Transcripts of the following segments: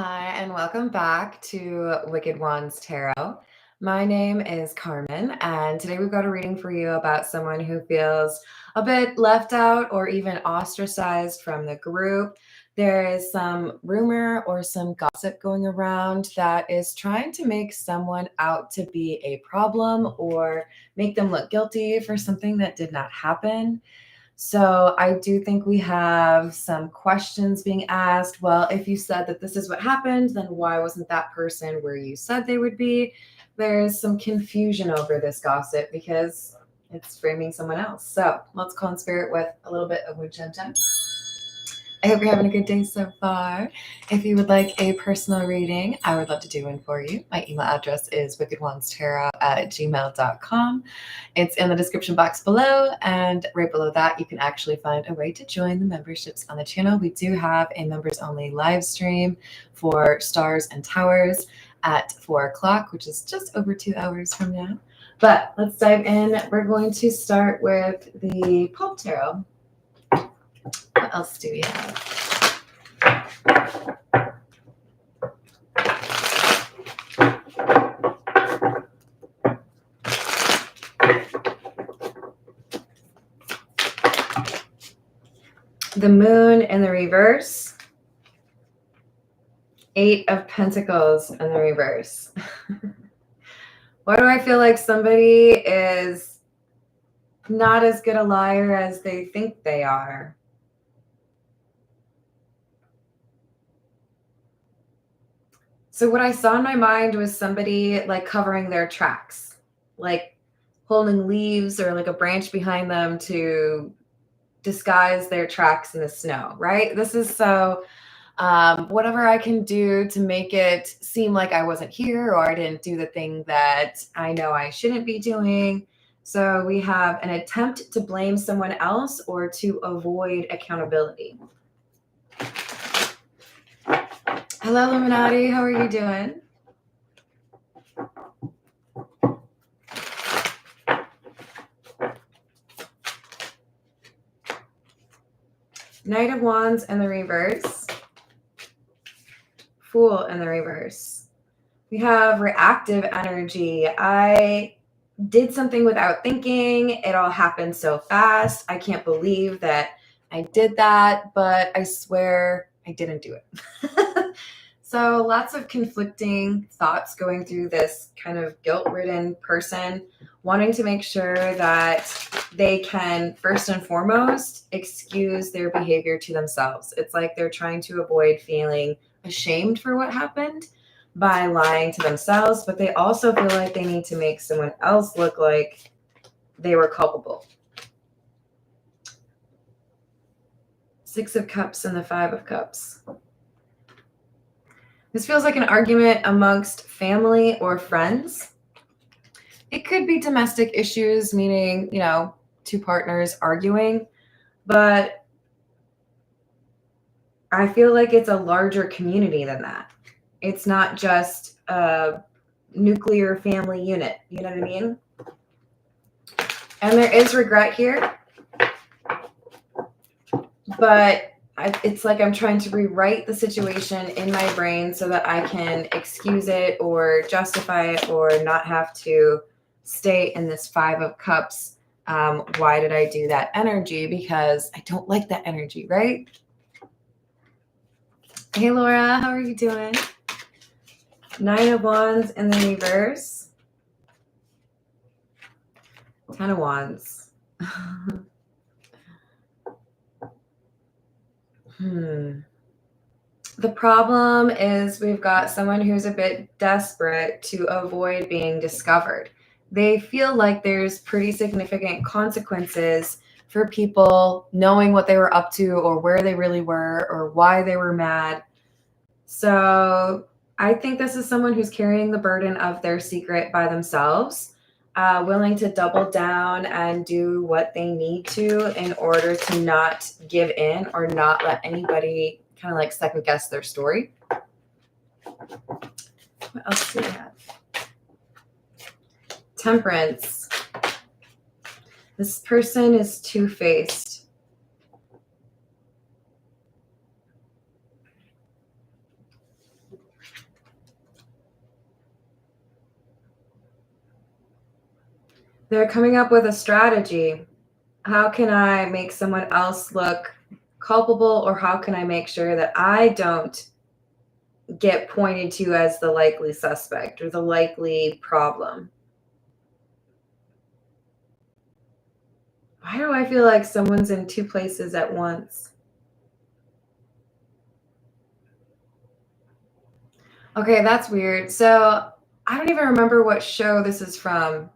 Hi, and welcome back to Wicked Wands Tarot. My name is Carmen, and today we've got a reading for you about someone who feels a bit left out or even ostracized from the group. There is some rumor or some gossip going around that is trying to make someone out to be a problem or make them look guilty for something that did not happen. So I do think we have some questions being asked. Well, if you said that this is what happened, then why wasn't that person where you said they would be? There's some confusion over this gossip because it's framing someone else. So let's call in spirit with a little bit of wisdom. I hope you're having a good day so far. If you would like a personal reading, I would love to do one for you. My email address is wickedwandstarot@gmail.com. It's in the description box below, and right below that, you can actually find a way to join the memberships on the channel. We do have a members-only live stream for Stars and Towers at 4 o'clock, which is just over 2 hours from now. But let's dive in. We're going to start with the Pulp Tarot. What else do we have? The Moon in the reverse. 8 of Pentacles in the reverse. Why do I feel like somebody is not as good a liar as they think they are? So what I saw in my mind was somebody like covering their tracks, like holding leaves or like a branch behind them to disguise their tracks in the snow, right? This is so whatever I can do to make it seem like I wasn't here or I didn't do the thing that I know I shouldn't be doing. So we have an attempt to blame someone else or to avoid accountability. Hello, Illuminati. How are you doing? Knight of Wands in the reverse. Fool in the reverse. We have reactive energy. I did something without thinking. It all happened so fast. I can't believe that I did that, but I swear I didn't do it. So lots of conflicting thoughts going through this kind of guilt-ridden person, wanting to make sure that they can, first and foremost, excuse their behavior to themselves. It's like they're trying to avoid feeling ashamed for what happened by lying to themselves, but they also feel like they need to make someone else look like they were culpable. 6 of Cups and the 5 of Cups. This feels like an argument amongst family or friends. It could be domestic issues, meaning, two partners arguing, but I feel like it's a larger community than that. It's not just a nuclear family unit. You know what I mean? And there is regret here, but it's like I'm trying to rewrite the situation in my brain so that I can excuse it or justify it or not have to stay in this 5 of Cups. Why did I do that energy? Because I don't like that energy, right? Hey, Laura, how are you doing? 9 of Wands in the reverse. 10 of Wands. The problem is we've got someone who's a bit desperate to avoid being discovered. They feel like there's pretty significant consequences for people knowing what they were up to or where they really were or why they were mad. So I think this is someone who's carrying the burden of their secret by themselves, willing to double down and do what they need to in order to not give in or not let anybody kind of like second guess their story. What else do we have? Temperance. This person is two-faced. They're coming up with a strategy. How can I make someone else look culpable, or how can I make sure that I don't get pointed to as the likely suspect or the likely problem? Why do I feel like someone's in two places at once? Okay, that's weird. So I don't even remember what show this is from.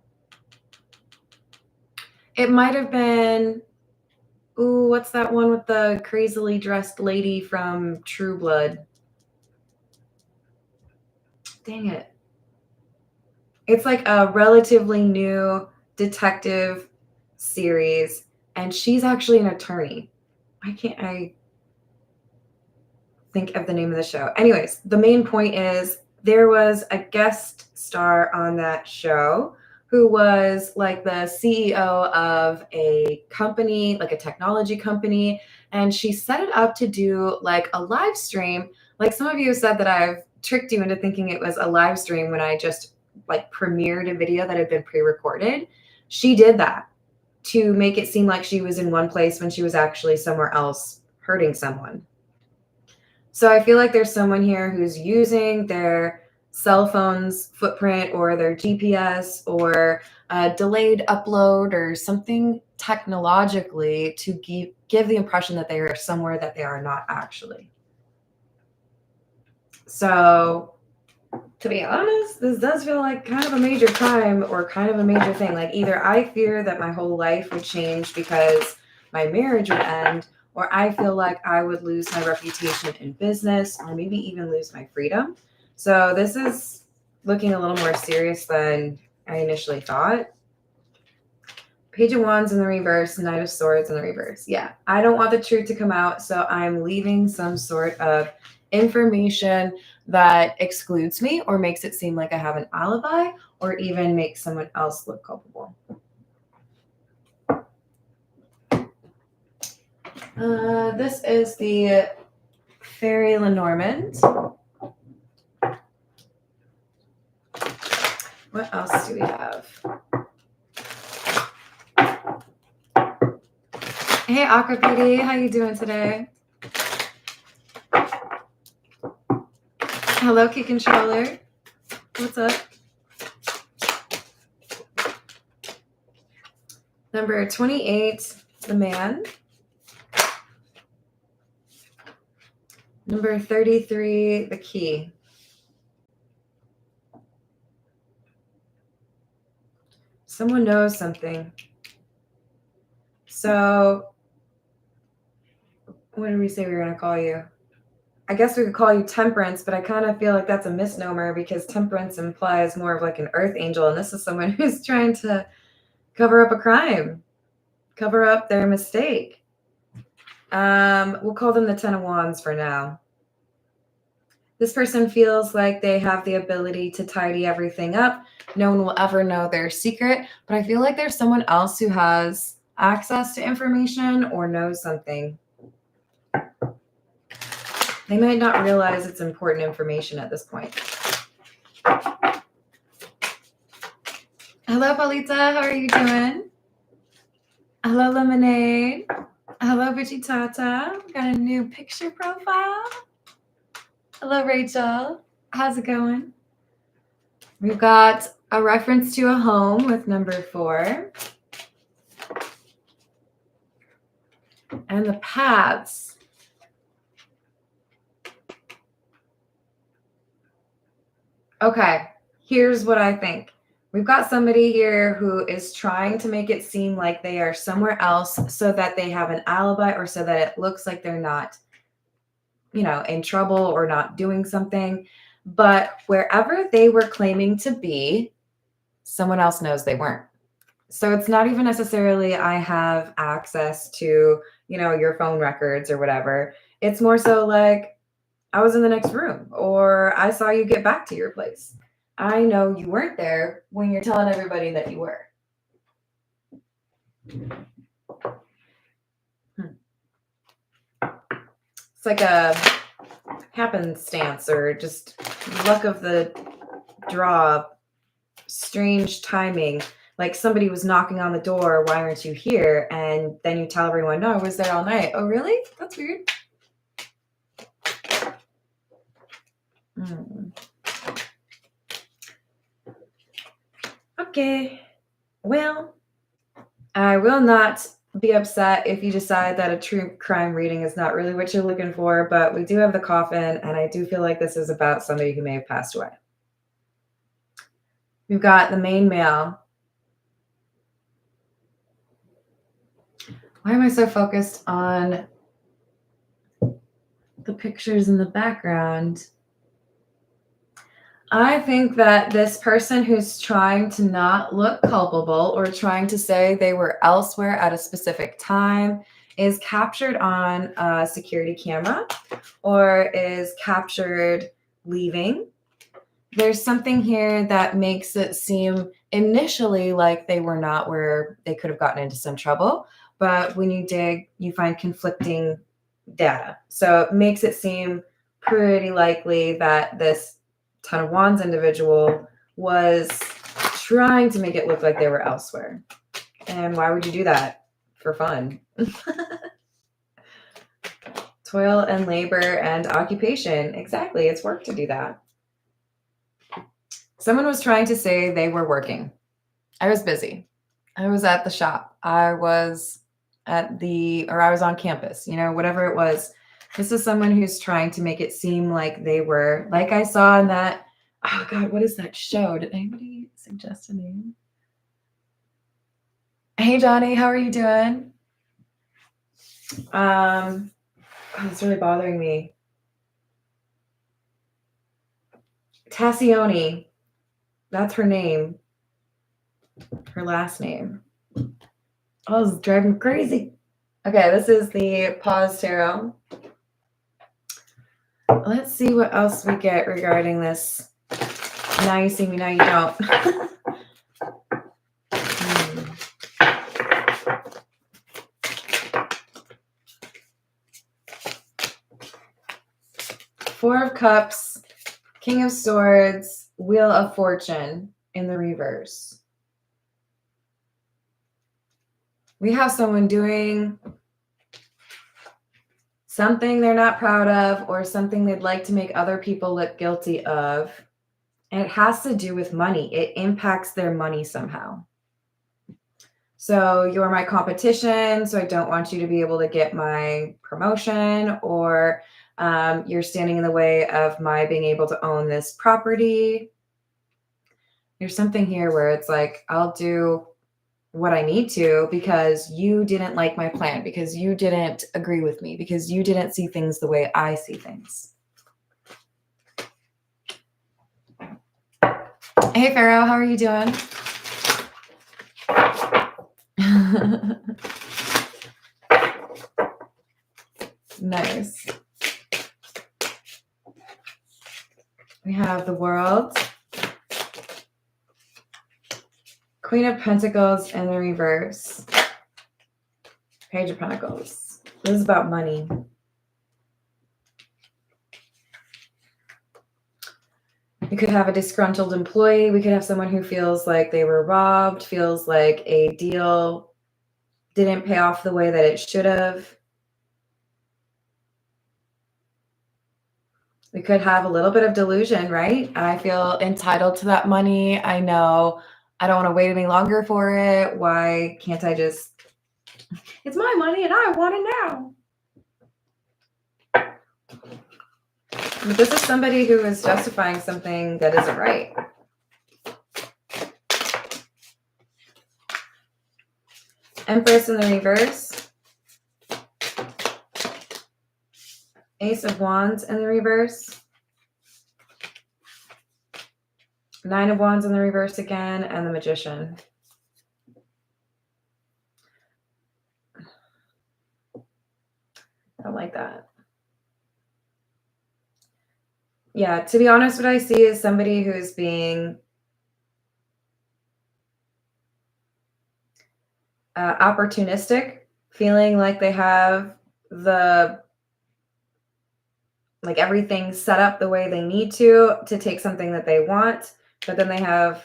It might have been, ooh, what's that one with the crazily dressed lady from True Blood? Dang it. It's like a relatively new detective series, and she's actually an attorney. Why can't I think of the name of the show? Anyways, the main point is there was a guest star on that show who was like the CEO of a company, like a technology company, and she set it up to do like a live stream. Like some of you said that I've tricked you into thinking it was a live stream when I just like premiered a video that had been pre-recorded. She did that to make it seem like she was in one place when she was actually somewhere else hurting someone. So I feel like there's someone here who's using their cell phone's footprint or their GPS or a delayed upload or something technologically to give the impression that they are somewhere that they are not actually. So to be honest, this does feel like kind of a major crime or kind of a major thing. Like either I fear that my whole life would change because my marriage would end, or I feel like I would lose my reputation in business or maybe even lose my freedom. So this is looking a little more serious than I initially thought. Page of Wands in the reverse, Knight of Swords in the reverse. Yeah, I don't want the truth to come out, so I'm leaving some sort of information that excludes me or makes it seem like I have an alibi or even makes someone else look culpable. This is the Fairy Lenormand. What else do we have? Hey, Aqua PD, how you doing today? Hello, Key Controller. What's up? Number 28, the Man. Number 33, the Key. Someone knows something. So, what did we say we were going to call you? I guess we could call you Temperance, but I kind of feel like that's a misnomer because Temperance implies more of like an earth angel, and this is someone who's trying to cover up a crime, cover up their mistake. We'll call them the Ten of Wands for now. This person feels like they have the ability to tidy everything up. No one will ever know their secret, but I feel like there's someone else who has access to information or knows something. They might not realize it's important information at this point. Hello, Paulita. How are you doing? Hello, Lemonade. Hello, Veggietata. Got a new picture profile. Hello, Rachel. How's it going? We've got a reference to a home with number 4. And the paths. Okay, here's what I think. We've got somebody here who is trying to make it seem like they are somewhere else so that they have an alibi or so that it looks like they're not, in trouble or not doing something. But wherever they were claiming to be, someone else knows they weren't. So it's not even necessarily I have access to, your phone records or whatever. It's more so like I was in the next room or I saw you get back to your place. I know you weren't there when you're telling everybody that you were. It's like a happenstance or just luck of the draw, strange timing. like somebody was knocking on the door, why aren't you here? And then you tell everyone, no, I was there all night. Oh, really? That's weird. Okay, well, I will not be upset if you decide that a true crime reading is not really what you're looking for, but we do have the coffin, and I do feel like this is about somebody who may have passed away. We've got the main male. Why am I so focused on the pictures in the background? I think that this person who's trying to not look culpable or trying to say they were elsewhere at a specific time is captured on a security camera or is captured leaving. There's something here that makes it seem initially like they were not where they could have gotten into some trouble. But when you dig, you find conflicting data. So it makes it seem pretty likely that this Ten of Wands individual was trying to make it look like they were elsewhere. And why would you do that? For fun. Toil and labor and occupation. Exactly. It's work to do that. Someone was trying to say they were working. I was busy. I was at the shop. I was on campus, whatever it was. This is someone who's trying to make it seem like they were, like I saw in that, oh God, what is that show? Did anybody suggest a name? Hey, Johnny, how are you doing? It's really bothering me. Tassioni. That's her name. Her last name. Oh, this is driving me crazy. Okay, this is the Pause Tarot. Let's see what else we get regarding this. Now you see me, now you don't. Four of Cups, King of Swords, Wheel of Fortune in the reverse. We have someone doing something they're not proud of or something they'd like to make other people look guilty of. And it has to do with money. It impacts their money somehow. So you're my competition, so I don't want you to be able to get my promotion, or you're standing in the way of my being able to own this property. There's something here where it's like, I'll do what I need to because you didn't like my plan, because you didn't agree with me, because you didn't see things the way I see things. Hey, Pharaoh, how are you doing? Nice. We have the World, Queen of Pentacles in the reverse, Page of Pentacles. This is about money. We could have a disgruntled employee. We could have someone who feels like they were robbed, feels like a deal didn't pay off the way that it should have. We could have a little bit of delusion, right? I feel entitled to that money. I know I don't want to wait any longer for it. Why can't I just, it's my money and I want it now. But this is somebody who is justifying something that isn't right. Empress in the reverse. Ace of Wands in the reverse. Nine of Wands in the reverse again, and the Magician. I don't like that. Yeah, to be honest, what I see is somebody who's being opportunistic, feeling like they have like everything set up the way they need to take something that they want, but then they have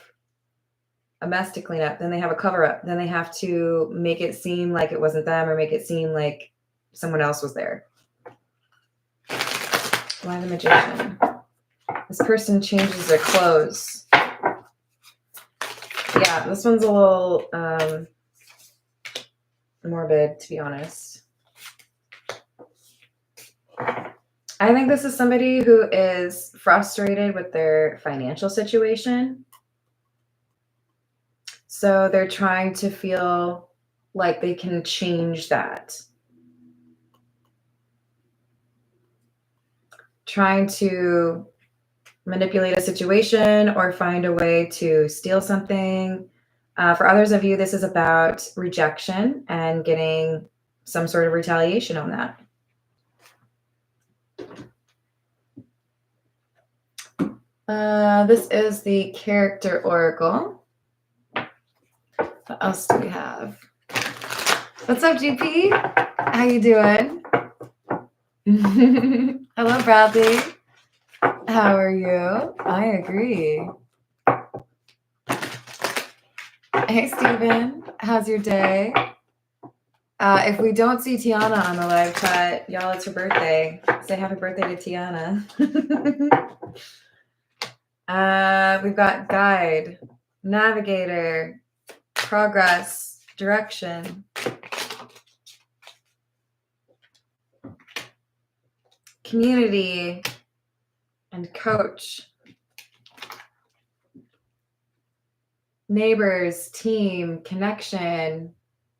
a mess to clean up, then they have a cover up, then they have to make it seem like it wasn't them or make it seem like someone else was there. Why the Magician? This person changes their clothes. Yeah, this one's a little morbid, to be honest. I think this is somebody who is frustrated with their financial situation. So they're trying to feel like they can change that. Trying to manipulate a situation or find a way to steal something. For others of you, this is about rejection and getting some sort of retaliation on that. This is the Character Oracle. What else do we have? What's up, GP? How you doing? Hello, Bradley. How are you? I agree. Hey, Steven. How's your day? If we don't see Tiana on the live chat, y'all, it's her birthday. Say happy birthday to Tiana. We've got Guide, Navigator, Progress, Direction, Community, and Coach. Neighbors, team, connection,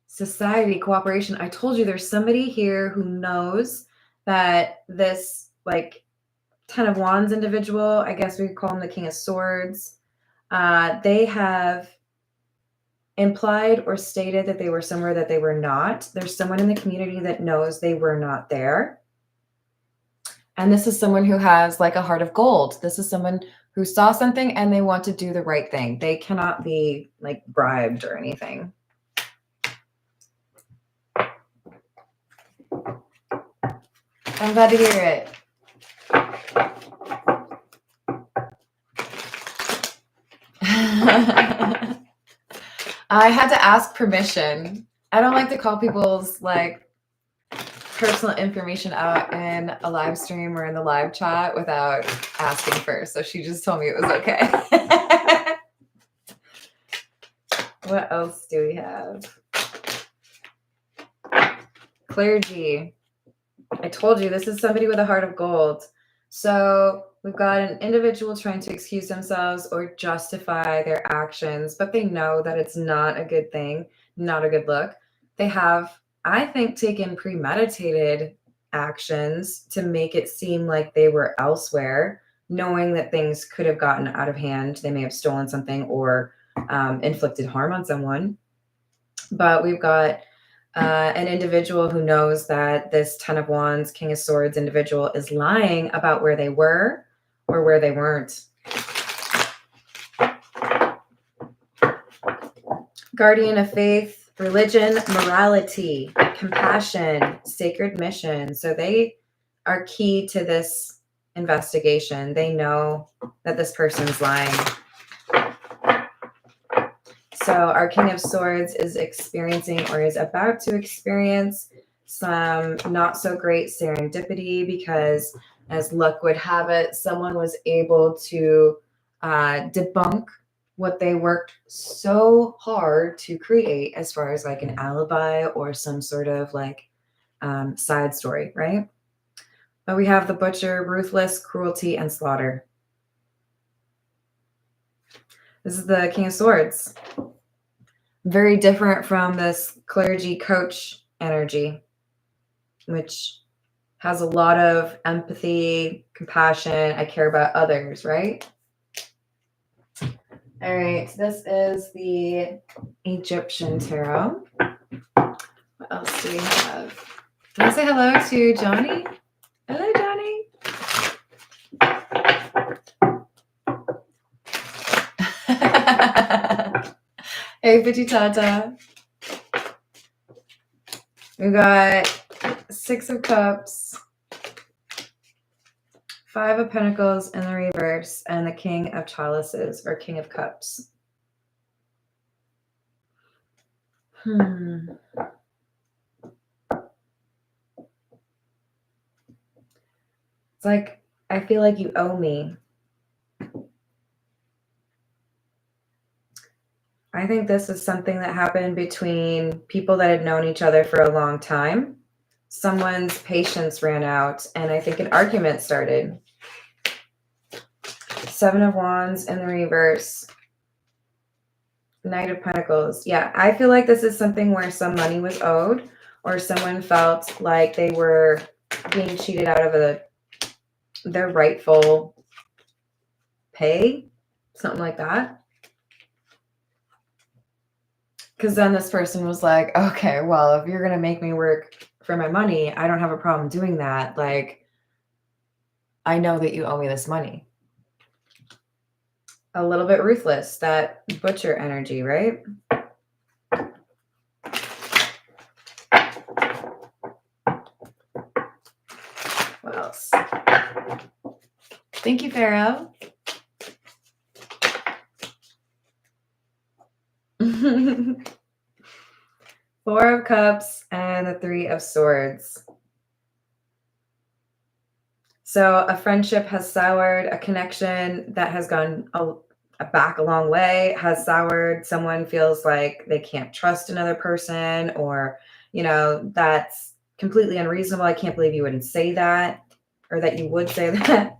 society, cooperation. I told you there's somebody here who knows that this, like, Ten of Wands individual, I guess we could call him the King of Swords, they have implied or stated that they were somewhere that they were not. There's someone in the community that knows they were not there. And this is someone who has like a heart of gold. This is someone who saw something and they want to do the right thing. They cannot be like bribed or anything. I'm glad to hear it. I had to ask permission. I don't like to call people's like personal information out in a live stream or in the live chat without asking first. So she just told me it was okay. What else do we have? Clergy. I told you this is somebody with a heart of gold. So we've got an individual trying to excuse themselves or justify their actions, but they know that it's not a good thing, not a good look. They have, I think, taken premeditated actions to make it seem like they were elsewhere, knowing that things could have gotten out of hand. They may have stolen something or inflicted harm on someone. But we've got an individual who knows that this Ten of Wands, King of Swords individual is lying about where they were or where they weren't. Guardian of faith, religion, morality, compassion, sacred mission. So they are key to this investigation. They know that this person's lying. So our King of Swords is experiencing or is about to experience some not so great serendipity because, as luck would have it, someone was able to debunk what they worked so hard to create as far as like an alibi or some sort of like side story, right? But we have the Butcher, ruthless, cruelty, and slaughter. This is the King of Swords. Very different from this clergy coach energy, which has a lot of empathy, compassion. I care about others, right? All right, this is the Egyptian tarot. What else do we have? Can I say hello to Johnny? Hello, Johnny. Hey, Fidget. We got Six of Cups, Five of Pentacles in the reverse, and the King of Chalices or King of Cups. Hmm. It's like, I feel like you owe me. I think this is something that happened between people that had known each other for a long time. Someone's patience ran out, and I think an argument started. Seven of Wands in the reverse. Knight of Pentacles. Yeah, I feel like this is something where some money was owed, or someone felt like they were being cheated out of their rightful pay, something like that. Because then this person was like, okay, well, if you're going to make me work for my money, I don't have a problem doing that. Like, I know that you owe me this money. A little bit ruthless, that butcher energy, right? What else? Thank you, Pharaoh. Four of Cups and the Three of Swords. So a friendship has soured, a connection that has gone back a long way has soured. Someone feels like they can't trust another person, or, that's completely unreasonable. I can't believe you wouldn't say that, or that you would say that.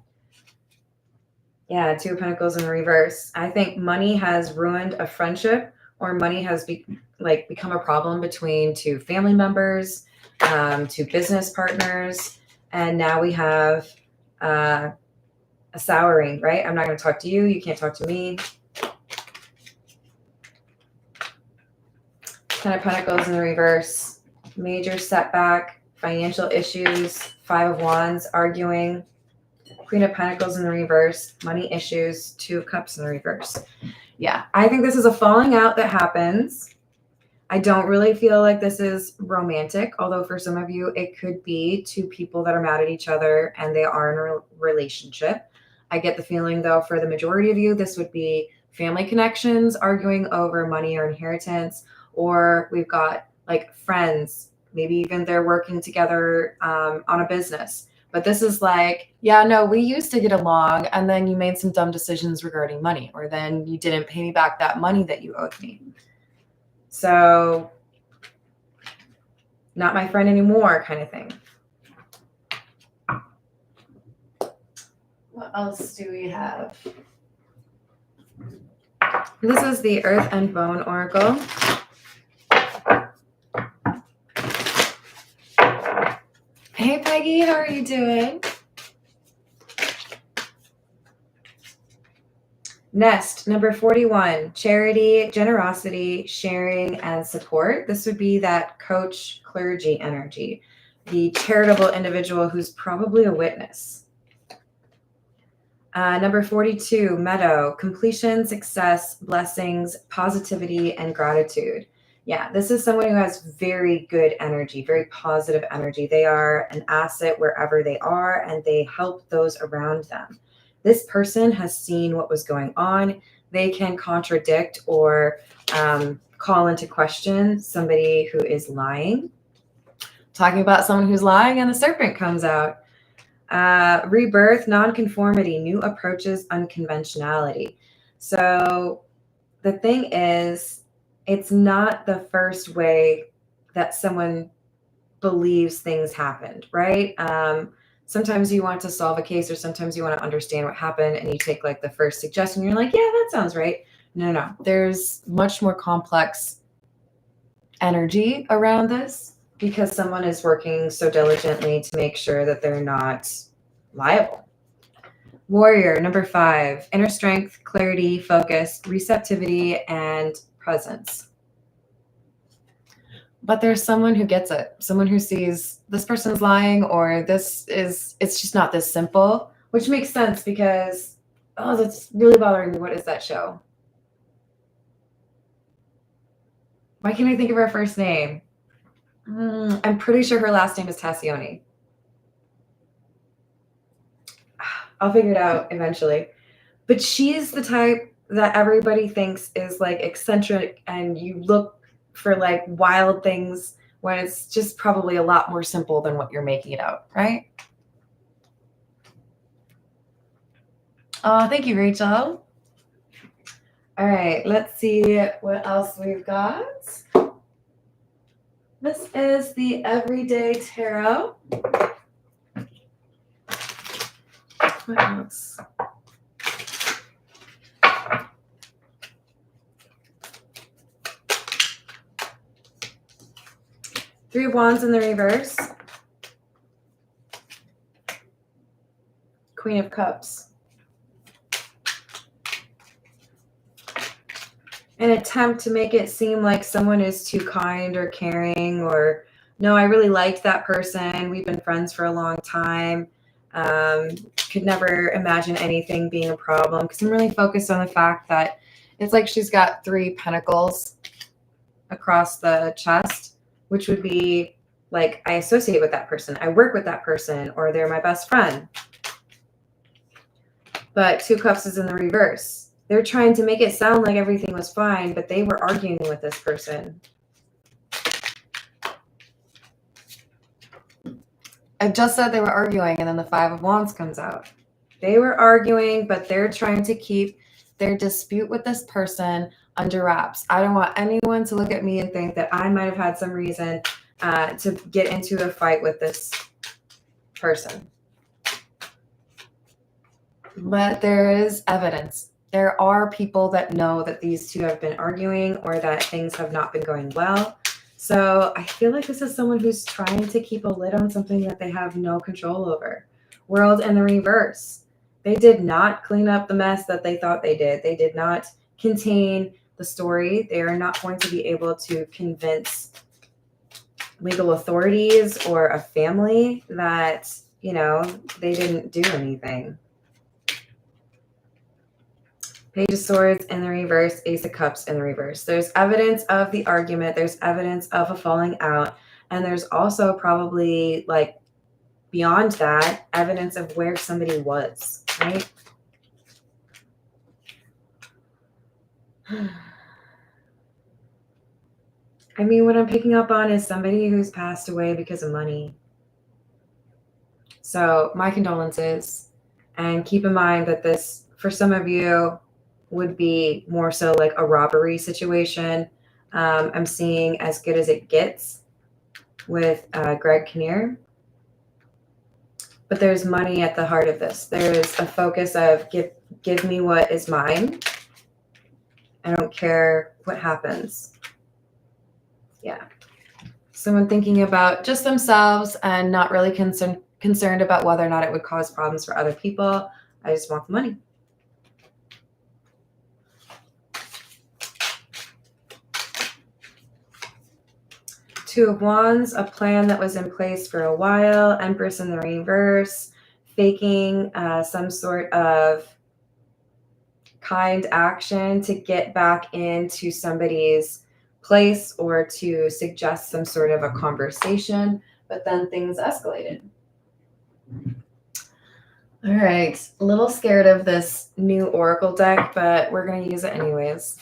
Yeah, Two of Pentacles in reverse. I think money has ruined a friendship, or money has become a problem between two family members, two business partners, and now we have a souring, right? I'm not going to talk to you. You can't talk to me. Ten of Pentacles in the reverse. Major setback, financial issues, Five of Wands, arguing. Queen of Pentacles in the reverse, money issues, Two of Cups in the reverse. Yeah, I think this is a falling out that happens. I don't really feel like this is romantic, although for some of you, it could be two people that are mad at each other and they are in a relationship. I get the feeling, though, for the majority of you, this would be family connections arguing over money or inheritance, or we've got like friends, maybe even they're working together on a business. But this is like, yeah, no, we used to get along, and then you made some dumb decisions regarding money, or then you didn't pay me back that money that you owed me. So, not my friend anymore, kind of thing. What else do we have? This is the Earth and Bone Oracle. Hey, Peggy, how are you doing? Nest, number 41, charity, generosity, sharing, and support. This would be that coach clergy energy, the charitable individual who's probably a witness. Number 42, meadow, completion, success, blessings, positivity, and gratitude. Yeah, this is someone who has very good energy, very positive energy. They are an asset wherever they are, and they help those around them. This person has seen what was going on. They can contradict or call into question somebody who is lying. Talking about someone who's lying, and the serpent comes out. Rebirth, nonconformity, new approaches, unconventionality. So the thing is, it's not the first way that someone believes things happened, right? Sometimes you want to solve a case, or sometimes you want to understand what happened, and you take like the first suggestion. You're like, yeah, that sounds right. No. There's much more complex energy around this, because someone is working so diligently to make sure that they're not liable. Warrior, number 5, inner strength, clarity, focus, receptivity, and presence. But there's someone who gets it, someone who sees this person's lying, or it's just not this simple, which makes sense because, oh, that's really bothering me. What is that show? Why can't I think of her first name? I'm pretty sure her last name is Tassioni. I'll figure it out eventually. But she's the type that everybody thinks is like eccentric, and you look for like wild things when it's just probably a lot more simple than what you're making it out, right? Oh, thank you, Rachel. All right, let's see what else we've got. This is the Everyday Tarot. What else? Three of Wands in the reverse. Queen of Cups. An attempt to make it seem like someone is too kind or caring, or no, I really liked that person. We've been friends for a long time. Could never imagine anything being a problem, because I'm really focused on the fact that it's like she's got 3 pentacles across the chest, which would be like, I associate with that person, I work with that person, or they're my best friend. But 2 Cups is in the reverse. They're trying to make it sound like everything was fine, but they were arguing with this person. I just said they were arguing, and then the 5 of Wands comes out. They were arguing, but they're trying to keep their dispute with this person under wraps. I don't want anyone to look at me and think that I might have had some reason to get into a fight with this person. But there is evidence. There are people that know that these 2 have been arguing, or that things have not been going well. So I feel like this is someone who's trying to keep a lid on something that they have no control over. World in the reverse. They did not clean up the mess that they thought they did. They did not contain the story. They are not going to be able to convince legal authorities or a family that, you know, they didn't do anything. Page of Swords in the reverse, Ace of Cups in the reverse. There's evidence of the argument. There's evidence of a falling out. And there's also probably, like, beyond that, evidence of where somebody was, right? I mean, what I'm picking up on is somebody who's passed away because of money. So my condolences. And keep in mind that this, for some of you, would be more so like a robbery situation. I'm seeing As Good as It Gets with Greg Kinnear. But there's money at the heart of this. There's a focus of give me what is mine. I don't care what happens. Yeah. Someone thinking about just themselves and not really concerned about whether or not it would cause problems for other people. I just want the money. Two of Wands, a plan that was in place for a while. Empress in the reverse, faking some sort of kind action to get back into somebody's place or to suggest some sort of a conversation, but then things escalated. All right, a little scared of this new Oracle deck, but we're going to use it anyways.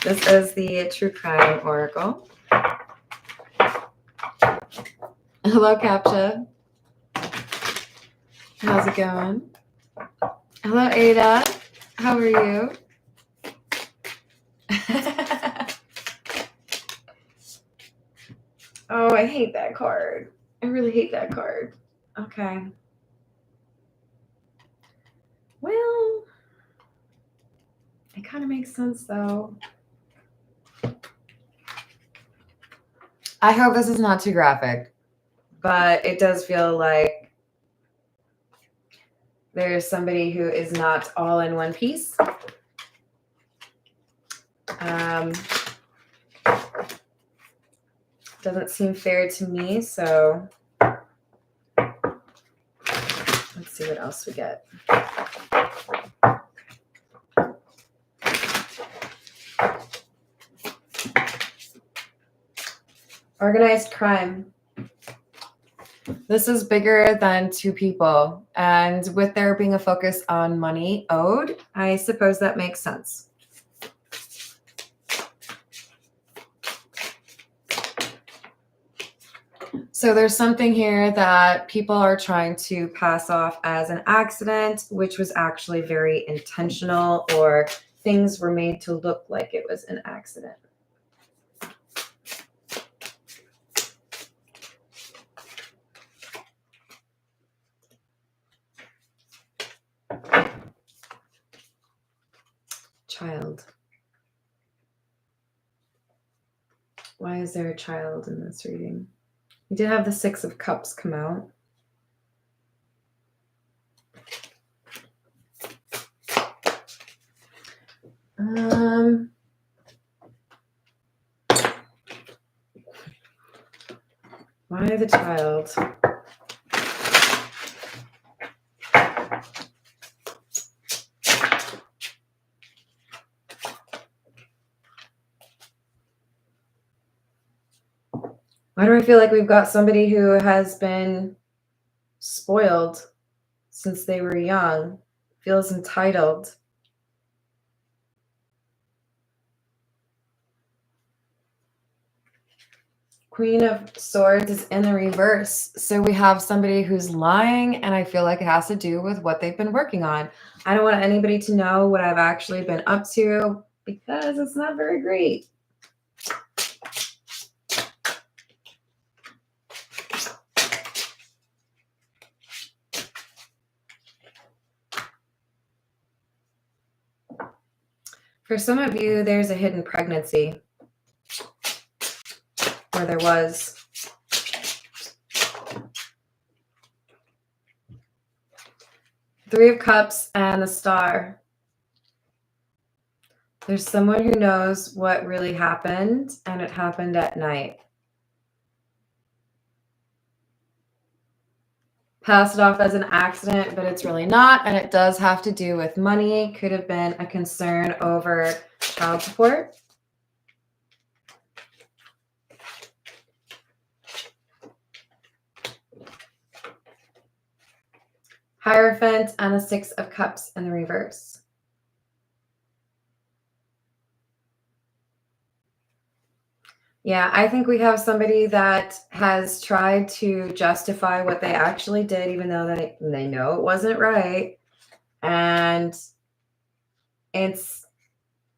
This is the True Crime Oracle. Hello, Captcha. How's it going? Hello, Ada. How are you? Oh, I hate that card. I really hate that card. Okay. Well, it kind of makes sense, though. I hope this is not too graphic, but it does feel like there's somebody who is not all in one piece. Doesn't seem fair to me, so let's see what else we get. Organized crime. This is bigger than 2 people, and with there being a focus on money owed, I suppose that makes sense. So there's something here that people are trying to pass off as an accident, which was actually very intentional, or things were made to look like it was an accident. Child. Why is there a child in this reading? We did have the Six of Cups come out. Why the child? Why do I feel like we've got somebody who has been spoiled since they were young, feels entitled? Queen of Swords is in the reverse. So we have somebody who's lying, and I feel like it has to do with what they've been working on. I don't want anybody to know what I've actually been up to because it's not very great. For some of you, there's a hidden pregnancy, or there was. Three of Cups and the Star. There's someone who knows what really happened, and it happened at night. Pass it off as an accident, but it's really not, and it does have to do with money. Could have been a concern over child support. Hierophant and the Six of Cups in the reverse. Yeah, I think we have somebody that has tried to justify what they actually did, even though they know it wasn't right. And it's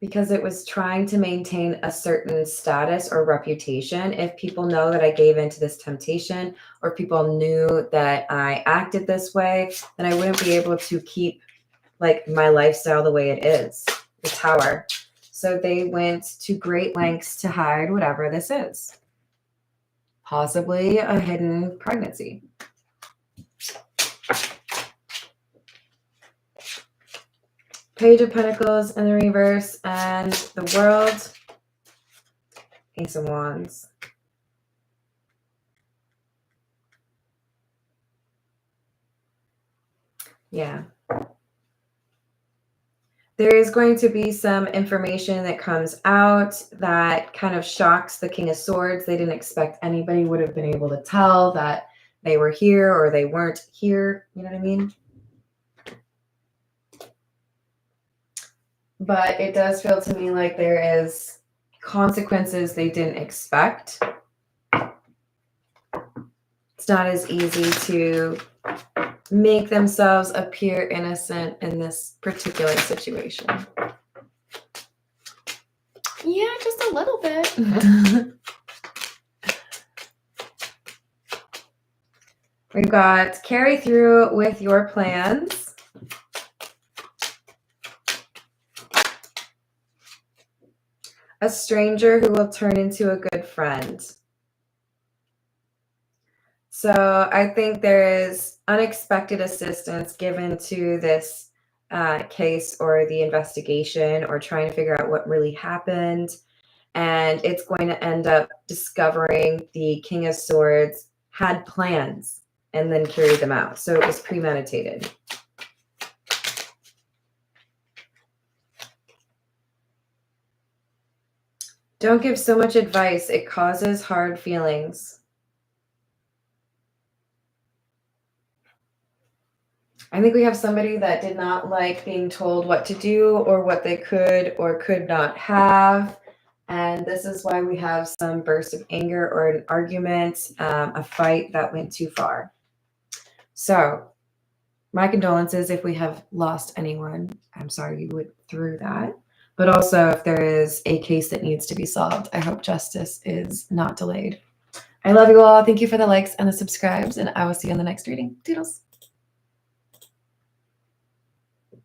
because it was trying to maintain a certain status or reputation. If people know that I gave into this temptation, or people knew that I acted this way, then I wouldn't be able to keep like my lifestyle the way it is, the Tower. So they went to great lengths to hide whatever this is. Possibly a hidden pregnancy. Page of Pentacles in the reverse, and the World. Ace of Wands. Yeah. There is going to be some information that comes out that kind of shocks the King of Swords. They didn't expect anybody would have been able to tell that they were here or they weren't here. You know what I mean? But it does feel to me like there is consequences they didn't expect. It's not as easy to make themselves appear innocent in this particular situation. Yeah, just a little bit. We've got carry through with your plans. A stranger who will turn into a good friend. So I think there is unexpected assistance given to this case or the investigation, or trying to figure out what really happened. And it's going to end up discovering the King of Swords had plans and then carried them out. So it was premeditated. Don't give so much advice. It causes hard feelings. I think we have somebody that did not like being told what to do or what they could or could not have. And this is why we have some burst of anger or an argument, a fight that went too far. So my condolences if we have lost anyone. I'm sorry you went through that. But also, if there is a case that needs to be solved, I hope justice is not delayed. I love you all. Thank you for the likes and the subscribes, and I will see you in the next reading. Toodles.